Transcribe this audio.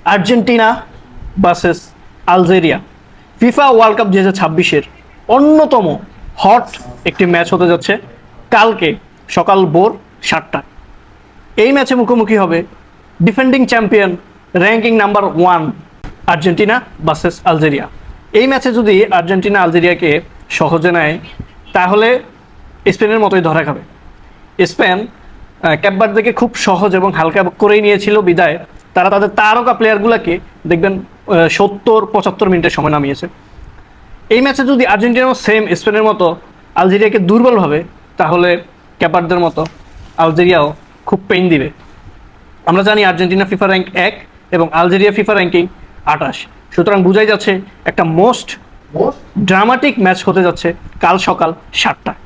Argentina versus Algeria FIFA world cup 2026-এর অন্যতম hot একটি ম্যাচ হতে যাচ্ছে কালকে সকাল ভোর 7টায়। এই ম্যাচে মুখোমুখি হবে defending champion ranking number 1 Argentina versus Algeria. এই ম্যাচে যদি আর্জেন্টিনা আলজেরিয়াকে সহজে নেয় তাহলে স্পেনের মতোই ধরা খাবে। স্পেন ক্যাপ ভার্দেকে খুব সহজ এবং হালকা করেই নিয়েছিল বিদায় তারা তাদের তারকা প্লেয়ারগুলোকে দেখবেন 70-75 মিনিটের সময় নামিয়েছে। এই ম্যাচে যদি আর্জেন্টিনাও সেম স্পেনের মতো আলজেরিয়াকে দুর্বল ভাবে তাহলে ক্যাপ ভার্দের মতো আলজেরিয়াও খুব পেইন দিবে। আমরা জানি আর্জেন্টিনা ফিফা র্যাঙ্ক 1 এবং আলজেরিয়া ফিফা র্যাঙ্কিং 28, সুতরাং বোঝাই যাচ্ছে একটা মোস্ট ড্রামাটিক ম্যাচ হতে যাচ্ছে কাল সকাল 7টায়।